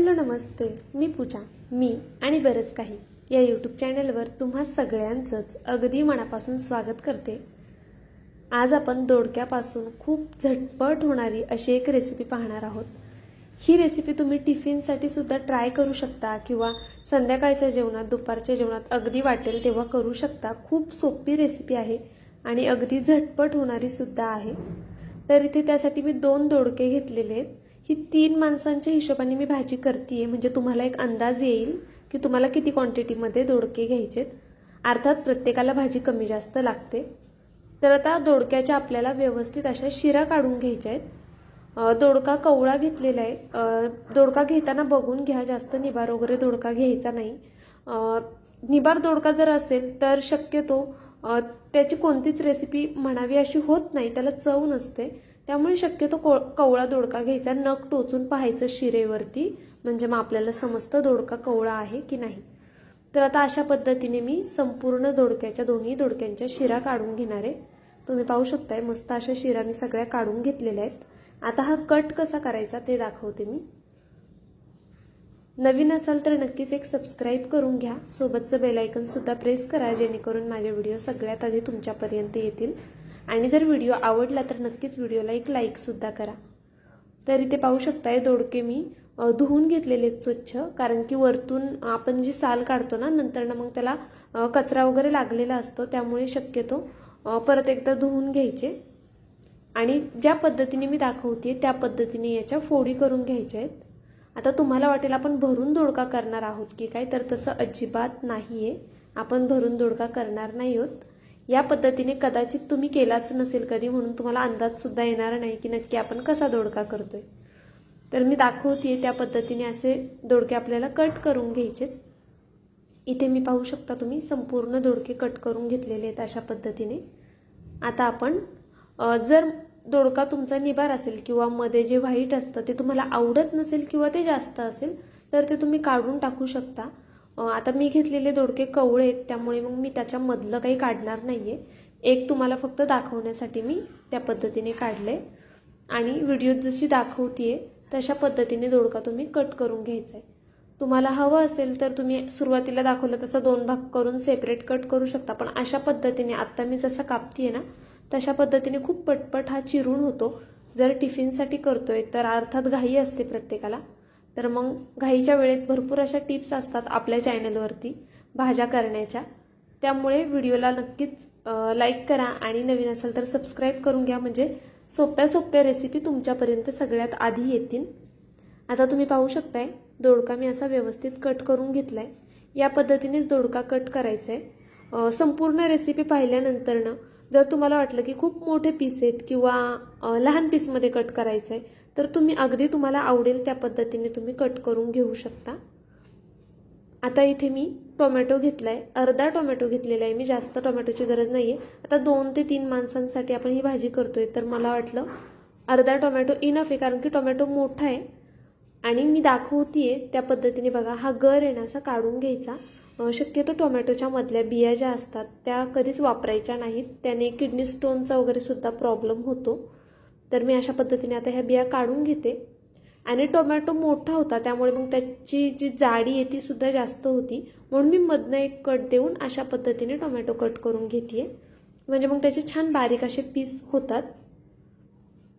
Hello नमस्ते, मी पूजा. मी आणि बरंच काही या यूट्यूब चॅनलवर तुम्हा सगळ्यांचंच अगदी मनापासून स्वागत करते. आज आपण दोडक्यापासून खूप झटपट होणारी अशी एक रेसिपी पाहणार आहोत. ही रेसिपी तुम्ही टिफिनसाठी सुद्धा ट्राय करू शकता किंवा संध्याकाळच्या जेवणात, दुपारच्या जेवणात अगदी वाटेल तेव्हा करू शकता. खूप सोपी रेसिपी आहे आणि अगदी झटपट होणारी सुद्धा आहे. तर इथे त्यासाठी मी 2 दोडके घेतलेले आहेत. ही 3 माणसांच्या हिशोबाने मी भाजी करतेय, म्हणजे तुम्हाला एक अंदाज येईल की तुम्हाला किती क्वांटिटीमध्ये दोडके घ्यायचेत. अर्थात प्रत्येकाला भाजी कमी जास्त लागते. तर आता दोडक्याच्या आपल्याला व्यवस्थित अशा शिरा काढून घ्यायच्या आहेत. दोडका कवळा घेतलेला आहे. दोडका घेताना बघून घ्या, जास्त निबार वगैरे दोडका घ्यायचा नाही. निबार दोडका जर असेल तर शक्यतो त्याची कोणतीच रेसिपी म्हणावी अशी होत नाही, त्याला चव नसते. त्यामुळे शक्यतो कवळा दोडका घ्यायचा. नख टोचून पाहायचं शिरेवरती, म्हणजे मग आपल्याला समजतं दोडका कवळा आहे की नाही. तर आता अशा पद्धतीने मी संपूर्ण दोन्ही दोडक्यांच्या शिरा काढून घेणार आहे. तुम्ही पाहू शकताय मस्त अशा शिरा मी सगळ्या काढून घेतलेल्या आहेत. आता हा कट कसा करायचा ते दाखवते मी. नवीन असाल तर नक्कीच एक सबस्क्राईब करून घ्या. सोबतचं बेल आयकन सुद्धा प्रेस करा, जेणेकरून माझे व्हिडिओ सगळ्यात आधी तुमच्यापर्यंत येतील. आणि जर व्हिडिओ आवडला तर नक्कीच व्हिडिओला एक लाईक सुद्धा करा. तर इथे पाहू शकताय दोडके मी धुवून घेतलेले स्वच्छ, कारण की वरतून आपण जी साल काढतो ना नंतर मग त्याला कचरा वगैरे लागलेला असतो, त्यामुळे शक्यतो परत एकदा धुवून घ्यायचे. आणि ज्या पद्धतीने मी दाखवते त्या पद्धतीने याच्या फोडी करून घ्यायच्या आहेत. आता तुम्हाला वाटेल आपण भरून दोडका करणार आहोत की काय, तर तसं अजिबात नाहीये. आपण भरून दोडका करणार नाही आहोत. या पद्धतीने कदाचित तुम्ही केलाच नसेल कधी, म्हणून तुम्हाला अंदाज सुद्धा येणार नाही की नक्की आपण कसा दोडका करतोय. तर मी दाखवते त्या पद्धतीने असे दोडके आपल्याला कट करून घ्यायचे. इथे मी पाहू शकता तुम्ही संपूर्ण दोडके कट करून घेतलेले आहेत अशा पद्धतीने. आता आपण जर दोडका तुमचा निबार असेल किंवा मध्ये जे व्हाईट असतं ते तुम्हाला आवडत नसेल किंवा ते जास्त असेल तर ते तुम्ही काढून टाकू शकता. आता मी घेतलेले दोडके कवळे आहेत, त्यामुळे मग मी त्याच्या मधलं काही काढणार नाहीये. एक तुम्हाला फक्त दाखवण्यासाठी मी त्या पद्धतीने काढले. आणि व्हिडिओत जशी दाखवतेय तशा पद्धतीने दोडका तुम्ही कट करून घ्यायचा आहे. तुम्हाला हवं असेल तर तुम्ही सुरुवातीला दाखवलं तसं 2 भाग करून सेपरेट कट करू शकता. पण अशा पद्धतीने आता मी जसं कापतेय ना तशा पद्धतीने खूप पटपट हा चिरून होतो. जर टिफिनसाठी करतोय तर अर्थात घाई असते प्रत्येकाला, तर मग घाईच्या वेळेत भरपूर अशा टिप्स असतात आपल्या चॅनलवरती भाज्या करण्याच्या. त्यामुळे व्हिडिओला नक्कीच लाईक करा आणि नवीन असेल तर सबस्क्राईब करून घ्या, म्हणजे सोप्या रेसिपी तुमच्यापर्यंत सगळ्यात आधी येतील. आता तुम्ही पाहू शकताय दोडका मी असा व्यवस्थित कट करून घेतलाय. या पद्धतीनेच दोडका कट करायचा आहे. संपूर्ण रेसिपी पाहिल्यानंतर जर तुम्हाला वाटलं की खूप मोठे पीस आहेत किंवा लहान पीसमध्ये कट करायचं आहे तर तुम्ही अगदी तुम्हाला आवडेल त्या पद्धतीने तुम्ही कट करून घेऊ शकता. आता इथे मी टोमॅटो घेतलाय, अर्धा टोमॅटो घेतलेला आहे मी, जास्त टोमॅटोची गरज नाहीये. आता 2 ते 3 माणसांसाठी आपण ही भाजी करतोय तर मला वाटलं अर्धा टोमॅटो इनफ आहे, कारण की टोमॅटो मोठा आहे. आणि मी दाखवतेय त्या पद्धतीने बघा, हा गर आहे ना असा काढून घ्यायचा. शक्यतो टोमॅटोच्या मधल्या बिया ज्या असतात त्या कधीच वापरायच्या नाहीत, त्याने किडनी स्टोनचा वगैरे सुद्धा प्रॉब्लेम होतो. तर मी अशा पद्धतीने आता ह्या बिया काढून घेते. आणि टोमॅटो मोठा होता त्यामुळे मग त्याची जी जाडी आहे ती सुद्धा जास्त होती, म्हणून मी मधनं एक कट देऊन अशा पद्धतीने टोमॅटो कट करून घेतेय, म्हणजे मग त्याचे छान बारीक असे पीस होतात.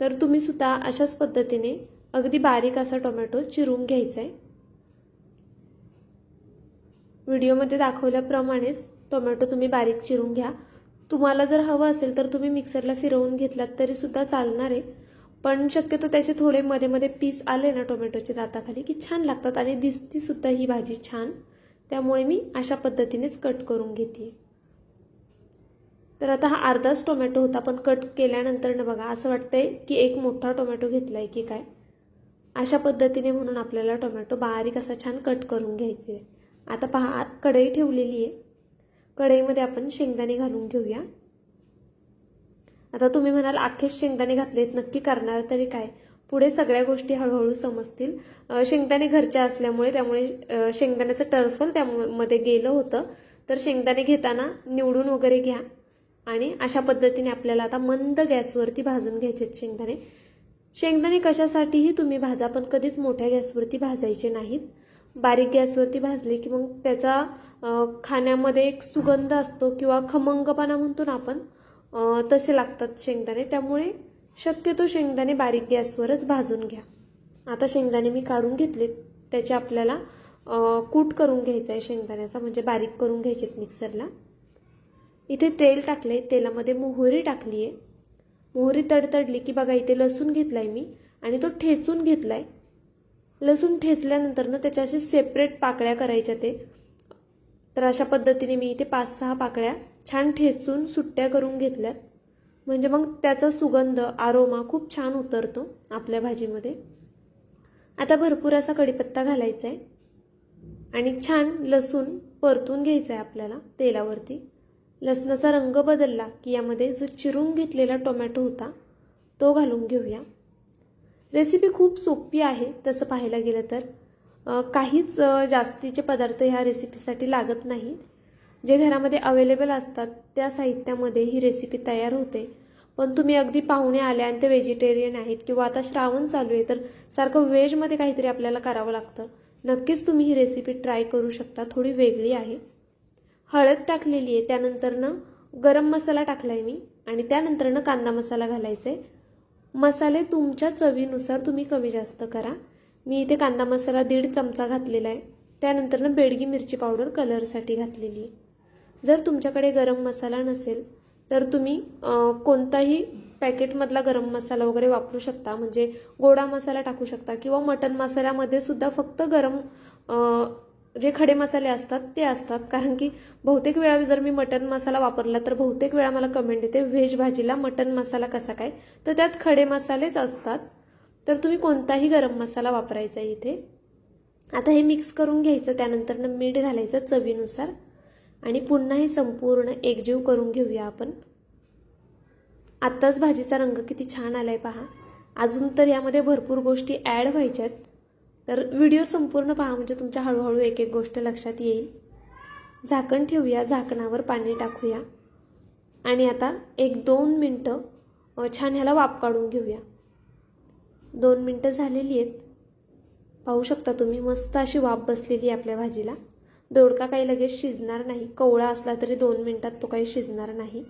तर तुम्ही सुद्धा अशाच पद्धतीने अगदी बारीक असा टोमॅटो चिरून घ्यायचा आहे. व्हिडिओमध्ये दाखवल्याप्रमाणेच टोमॅटो तुम्ही बारीक चिरून घ्या. तुम्हाला जर हवं असेल तर तुम्ही मिक्सरला फिरवून घेतलात तरी सुद्धा चालणार आहे, पण शक्यतो त्याचे थोडे मध्ये पीस आले ना टोमॅटोच्या दाताखाली की छान लागतात आणि दिसती सुद्धा ही भाजी छान. त्यामुळे मी अशा पद्धतीनेच कट करून घेते. तर आता हा अर्धाच टोमॅटो होता, पण कट केल्यानंतर ना बघा असं वाटतंय की एक मोठा टोमॅटो घेतलाय की काय, अशा पद्धतीने. म्हणून आपल्याला टोमॅटो बारीक असा छान कट करून घ्यायचे आहे. आता पहा कढई ठेवलेली आहे, कढईमध्ये आपण शेंगदाणे घालून घेऊया. आता तुम्ही म्हणाल अख्खेच शेंगदाणे घातलेत, नक्की करणार तरी काय, पुढे सगळ्या गोष्टी हळूहळू समजतील. शेंगदाणे घरच्या असल्यामुळे त्यामुळे शेंगदाण्याचं टर्फल त्यामध्ये गेलं होतं. तर शेंगदाणे घेताना निवडून वगैरे घ्या. आणि अशा पद्धतीने आपल्याला आता मंद गॅसवरती भाजून घ्यायचे शेंगदाणे. शेंगदाणे कशासाठीही तुम्ही भाजा, पण कधीच मोठ्या गॅसवरती भाजायचे नाहीत. बारीक गॅसवरती भाजले की मग त्याचा खाण्यामध्ये एक सुगंध असतो किंवा खमंगपणा म्हणतो ना आपण, तसे लागतात शेंगदाणे. त्यामुळे शक्यतो शेंगदाणे बारीक गॅसवरच भाजून घ्या. आता शेंगदाणे मी काढून घेतलेत. त्याचे आपल्याला कूट करून घ्यायचा आहे शेंगदाण्याचा, म्हणजे बारीक करून घ्यायचेत मिक्सरला. इथे तेल टाकले, तेलामध्ये मोहरी टाकली आहे. मोहरी तडतडली की बघा इथे लसूण घेतलाय मी आणि तो ठेचून घेतलाय. लसूण ठेचल्यानंतर ना त्याच्या असे सेपरेट पाकळ्या करायच्या ते. तर अशा पद्धतीने मी इथे 5-6 पाकळ्या छान ठेचून सुट्ट्या करून घेतल्यात. म्हणजे मग त्याचा सुगंध, आरोमा खूप छान उतरतो आपल्या भाजीमध्ये. आता भरपूर असा कढीपत्ता घालायचा आहे आणि छान लसूण परतून घ्यायचा आहे आपल्याला तेलावरती. लसणाचा रंग बदलला की यामध्ये जो चिरून घेतलेला टोमॅटो होता तो घालून घेऊया. रेसिपी खूप सोपी आहे तसं पाहायला गेलं तर. काहीच जास्तीचे पदार्थ ह्या रेसिपीसाठी लागत नाहीत. जे घरामध्ये अवेलेबल असतात त्या साहित्यामध्ये ही रेसिपी तयार होते. पण तुम्ही अगदी पाहुणे आले आणि ते व्हेजिटेरियन आहेत किंवा आता श्रावण चालू आहे तर सारखं व्हेजमध्ये काहीतरी आपल्याला करावं लागतं, नक्कीच तुम्ही ही रेसिपी ट्राय करू शकता. थोडी वेगळी आहे. हळद टाकलेली आहे, त्यानंतरनं गरम मसाला टाकलाय मी आणि त्यानंतरनं कांदा मसाला घालायचा आहे. मसाले तुमच्या चवीनुसार तुम्ही कमी जास्त करा. मी इथे कांदा मसाला 1.5 चमचा घातलेला आहे. त्यानंतरनं बेडगी मिरची पावडर कलरसाठी घातलेली आहे. जर तुमच्याकडे गरम मसाला नसेल तर तुम्ही कोणताही पॅकेटमधला गरम मसाला वगैरे वापरू शकता, म्हणजे गोडा मसाला टाकू शकता किंवा मटन मसाल्यामध्ये सुद्धा फक्त गरम जे खडे मसाले असतात ते असतात. कारण की बहुतेक वेळा जर मी मटन मसाला वापरला तर बहुतेक वेळा मला कमेंट येते व्हेज भाजीला मटन मसाला कसा काय, तर त्यात खडे मसालेच असतात. तर तुम्ही कोणताही गरम मसाला वापरायचा इथे. आता हे मिक्स करून घ्यायचं, त्यानंतर मीठ घालायचं चवीनुसार आणि पुन्हा हे संपूर्ण एकजीव करून घेऊया आपण. आत्ताच भाजीचा रंग किती छान आलाय पहा. अजून तर यामध्ये भरपूर गोष्टी ॲड व्हायच्यात, तर व्हिडिओ संपूर्ण पहा म्हणजे तुमच्या हळूहळू एक एक गोष्ट लक्षात येईल. झाकण ठेवूया, झाकणावर पाणी टाकूया आणि आता 1-2 मिनटं छान ह्याला वाफ काढून घेऊया. 2 मिनटं झालेली आहेत. पाहू शकता तुम्ही मस्त अशी वाफ बसलेली आहे आपल्या भाजीला. दोडका काही लगेच शिजणार नाही, कवळा असला तरी 2 मिनटात तो काही शिजणार नाही.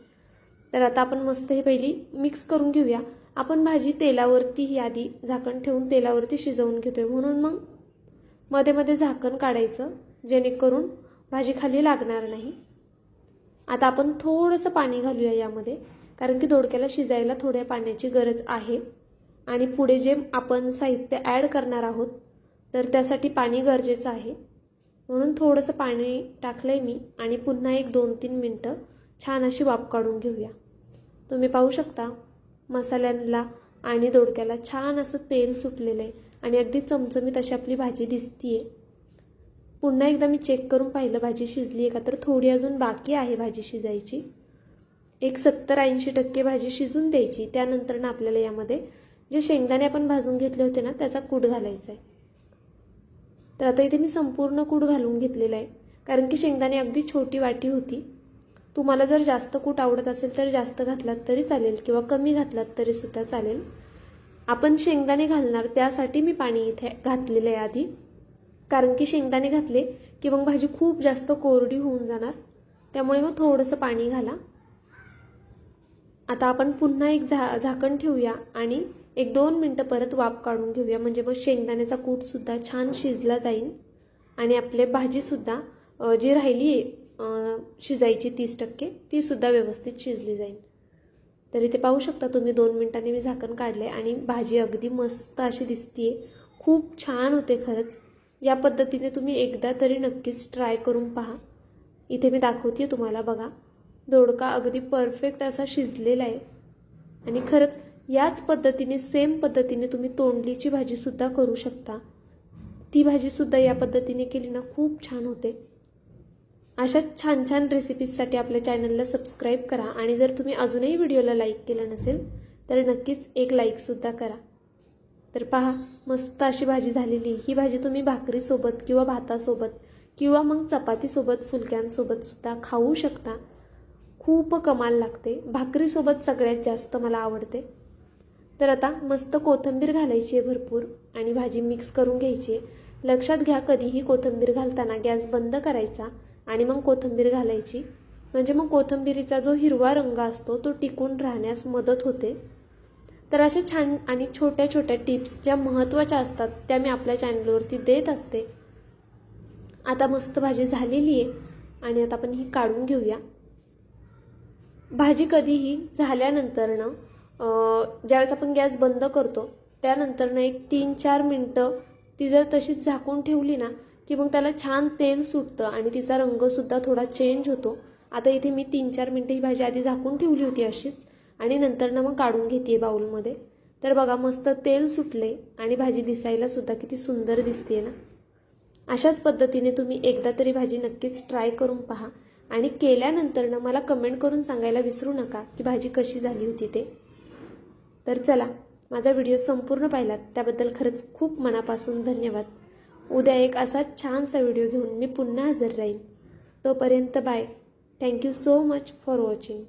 तर आता आपण मस्त हे पहिली मिक्स करून घेऊया. आपण भाजी तेलावरती ही आधी झाकण ठेवून तेलावरती शिजवून घेतोय, म्हणून मग मध्ये मध्ये झाकण काढायचं जेणेकरून भाजी खाली लागणार नाही. आता आपण थोडंसं पाणी घालूया यामध्ये, कारण की दोडक्याला शिजायला थोड्या पाण्याची गरज आहे आणि पुढे जे आपण साहित्य ॲड करणार आहोत तर त्यासाठी पाणी गरजेचं आहे. म्हणून थोडंसं पाणी टाकलंय मी आणि पुन्हा 1-2-3 मिनटं छान अशी वाफ काढून घेऊया. तुम्ही पाहू शकता मसाल्यांना आणि दोडक्याला छान असं तेल सुटलेलं आहे आणि अगदी चमचमीत अशी आपली भाजी दिसतीये. पुन्हा एकदा मी चेक करून पाहिलं भाजी शिजली आहे का, तर थोडी अजून बाकी आहे भाजी शिजायची. एक 70-80% भाजी शिजून द्यायची. त्यानंतर ना आपल्याला यामध्ये जे शेंगदाणे आपण भाजून घेतले होते ना त्याचा कूट घालायचा आहे. तर आता इथे मी संपूर्ण कूट घालून घेतलेला आहे, कारण की शेंगदाणे अगदी छोटी वाटी होती. तुम्हाला जर जास्त कूट आवडत असेल तर जास्त घातलात तरी चालेल किंवा कमी घातलात तरी सुद्धा चालेल. आपण शेंगदाणे घालणार त्यासाठी मी पाणी इथे घातलेलं आहे आधी, कारण की शेंगदाणे घातले की मग भाजी खूप जास्त कोरडी होऊन जाणार, त्यामुळे मग थोडंसं पाणी घाला. आता आपण पुन्हा एक झाकण ठेवूया आणि 1-2 मिनटं परत वाफ काढून घेऊया, म्हणजे मग शेंगदाण्याचा कूटसुद्धा छान शिजला जाईल आणि आपली भाजीसुद्धा जी राहिली शिजायची 30% ती सुद्धा व्यवस्थित शिजली जाईल. तर इथे पाहू शकता तुम्ही 2 मिनिटांनी मी झाकण काढले आणि भाजी अगदी मस्त अशी दिसतीये. खूप छान होते खरंच. या पद्धतीने तुम्ही एकदा तरी नक्कीच ट्राय करून पहा. इथे मी दाखवते तुम्हाला बघा, दोडका अगदी परफेक्ट असा शिजलेला आहे आणि खरंच याच पद्धतीने सेम पद्धतीने तुम्ही तोंडलीची भाजीसुद्धा करू शकता. ती भाजीसुद्धा या पद्धतीने केली ना खूप छान होते. अशा छान छान रेसिपीजसाठी आपल्या चॅनलला सबस्क्राईब करा आणि जर तुम्ही अजूनही व्हिडिओला लाईक केलं नसेल तर नक्कीच एक लाईकसुद्धा करा. तर पहा मस्त अशी भाजी झालेली. ही भाजी तुम्ही भाकरीसोबत किंवा भातासोबत किंवा मग चपातीसोबत फुलक्यांसोबतसुद्धा खाऊ शकता. खूप कमाल लागते. भाकरीसोबत सगळ्यात जास्त मला आवडते. तर आता मस्त कोथिंबीर घालायची आहे भरपूर आणि भाजी मिक्स करून घ्यायची आहे. लक्षात घ्या, कधीही कोथिंबीर घालताना गॅस बंद करायचा आणि मग कोथिंबीर घालायची, म्हणजे मग कोथिंबीरीचा जो हिरवा रंग असतो तो टिकून राहण्यास मदत होते. तर अशा छान आणि छोट्या छोट्या टिप्स ज्या महत्त्वाच्या असतात त्या मी आपल्या चॅनलवरती देत असते. आता मस्त भाजी झालेली आहे आणि आता आपण ही काढून घेऊया. भाजी कधीही झाल्यानंतरनं ज्यावेळेस आपण गॅस बंद करतो त्यानंतरनं एक 3-4 मिनटं ती जर तशीच झाकून ठेवली ना की मग त्याला छान तेल सुटतं आणि तिचा रंगसुद्धा थोडा चेंज होतो. आता इथे मी 3-4 मिनटं ही भाजी आधी झाकून ठेवली होती अशीच आणि नंतरनं मग काढून घेते बाउलमध्ये. तर बघा मस्त तेल सुटले आणि भाजी दिसायलासुद्धा किती सुंदर दिसते ना. अशाच पद्धतीने तुम्ही एकदा तरी भाजी नक्कीच ट्राय करून पहा आणि केल्यानंतरनं मला कमेंट करून सांगायला विसरू नका की भाजी कशी झाली होती ते. तर चला, माझा व्हिडिओ संपूर्ण पाहिलात त्याबद्दल खरंच खूप मनापासून धन्यवाद. उद्या एक असाच छानसा व्हिडिओ घेऊन मी पुन्हा हजर राहीन. तोपर्यंत bye. Thank you so much for watching.